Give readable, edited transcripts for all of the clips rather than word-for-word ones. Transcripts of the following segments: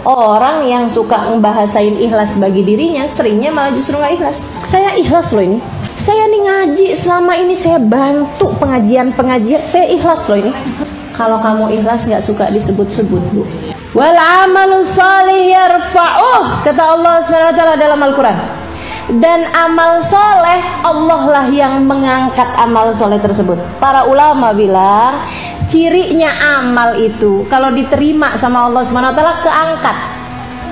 Orang yang suka ngebahasain ikhlas bagi dirinya, seringnya malah justru gak ikhlas. Saya ikhlas loh ini. Saya nih ngaji selama ini, saya bantu pengajian-pengajian, saya ikhlas loh ini. Kalau kamu ikhlas gak suka disebut-sebut, Bu. Wal amalu shalih yarfa'uh, kata Allah SWT dalam Al-Quran. Dan amal soleh, Allah lah yang mengangkat amal soleh tersebut. Para ulama bilang, cirinya amal itu kalau diterima sama Allah SWT keangkat.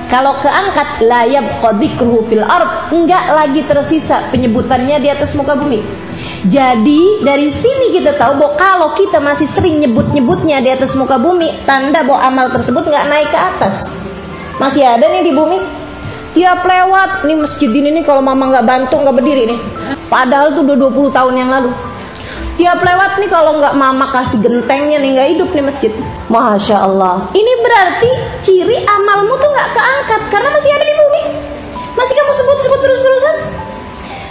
Kalau keangkat, la yabqa dzikruhu fil ard, enggak lagi tersisa penyebutannya di atas muka bumi. Jadi dari sini kita tahu bahwa kalau kita masih sering nyebut-nyebutnya di atas muka bumi, tanda bahwa amal tersebut nggak naik ke atas. Masih ada nih di bumi. Tiap lewat nih masjid ini nih, kalau mama nggak bantu nggak berdiri nih. Padahal tuh udah 20 tahun yang lalu. Tiap lewat nih, kalau nggak mama kasih gentengnya nih, nggak hidup nih masjid. Masya Allah. Ini berarti ciri amalmu tuh nggak keangkat karena masih ada di bumi. Masih kamu sebut-sebut terus-terusan.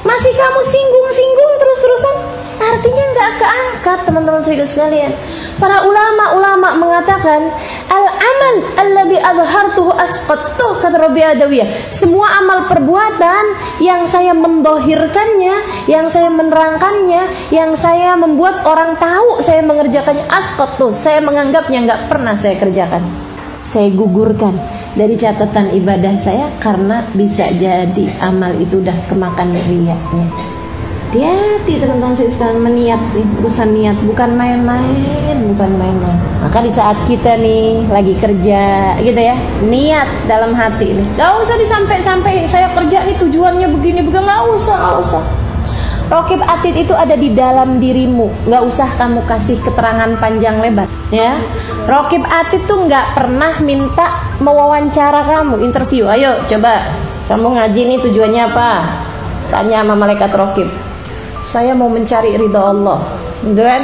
Masih kamu singgung-singgung terus-terusan. Artinya nggak keangkat, teman-teman sekalian. Para ulama mengatakan, al-amal alladhi adhartuhu asqattuh, kata Rabi Adawiyah. Semua amal perbuatan yang saya mendohirkannya, yang saya menerangkannya, yang saya membuat orang tahu saya mengerjakannya, asqattuh, saya menganggapnya nggak pernah saya kerjakan. Saya gugurkan dari catatan ibadah saya karena bisa jadi amal itu udah kemakan riyaknya. Hati-hati teman-teman sekalian, meniat nih, urusan niat bukan main-main, bukan main-main. Maka di saat kita nih lagi kerja gitu ya, niat dalam hati nih, gak usah disampai-sampai saya kerja nih tujuannya begini, gak usah. Raqib atid itu ada di dalam dirimu, gak usah kamu kasih keterangan panjang lebar ya. Raqib atid tuh gak pernah minta mewawancara kamu, interview. Ayo coba, kamu ngaji nih tujuannya apa? Tanya sama malaikat raqib. Saya mau mencari ridha Allah, gitu kan?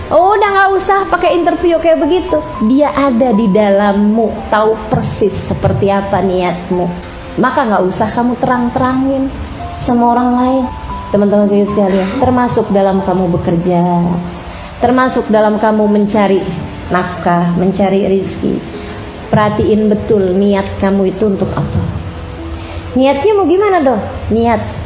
Oh, udah nggak usah pakai interview kayak begitu. Dia ada di dalammu, tahu persis seperti apa niatmu. Maka nggak usah kamu terang-terangin sama orang lain, teman-teman sekalian. Termasuk dalam kamu bekerja, termasuk dalam kamu mencari nafkah, mencari rizki. Perhatiin betul niat kamu itu untuk apa. Niatnya mau gimana dong? Niat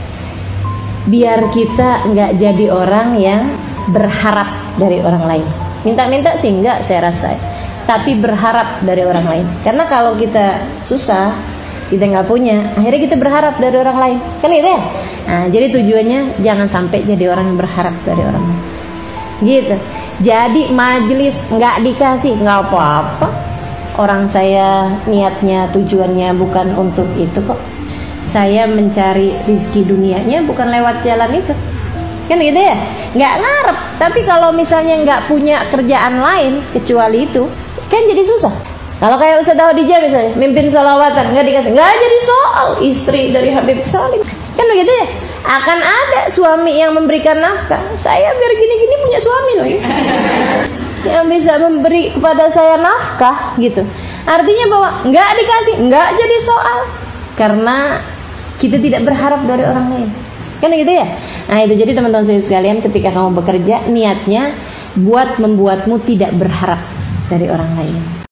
biar kita nggak jadi orang yang berharap dari orang lain. Minta-minta sih enggak, saya rasa. Tapi berharap dari orang lain. Karena kalau kita susah, kita nggak punya, akhirnya kita berharap dari orang lain. Kan gitu ya? Nah, jadi tujuannya jangan sampai jadi orang yang berharap dari orang lain. Gitu. Jadi majelis nggak dikasih, nggak apa-apa. Orang saya niatnya, tujuannya bukan untuk itu kok. Saya mencari rizki dunianya bukan lewat jalan itu. Kan gitu ya? Nggak ngarep. Tapi kalau misalnya nggak punya kerjaan lain kecuali itu, kan jadi susah. Kalau kayak Ustaz Khadijah misalnya, mimpin sholawatan, nggak dikasih, nggak jadi soal istri dari Habib Salim. Kan begitu ya? Akan ada suami yang memberikan nafkah. Saya biar gini-gini punya suami loh ya. Yang bisa memberi kepada saya nafkah gitu. Artinya bahwa nggak dikasih, nggak jadi soal. Karena kita tidak berharap dari orang lain. Kan gitu ya? Nah itu, jadi teman-teman sekalian, ketika kamu bekerja, niatnya buat membuatmu tidak berharap dari orang lain.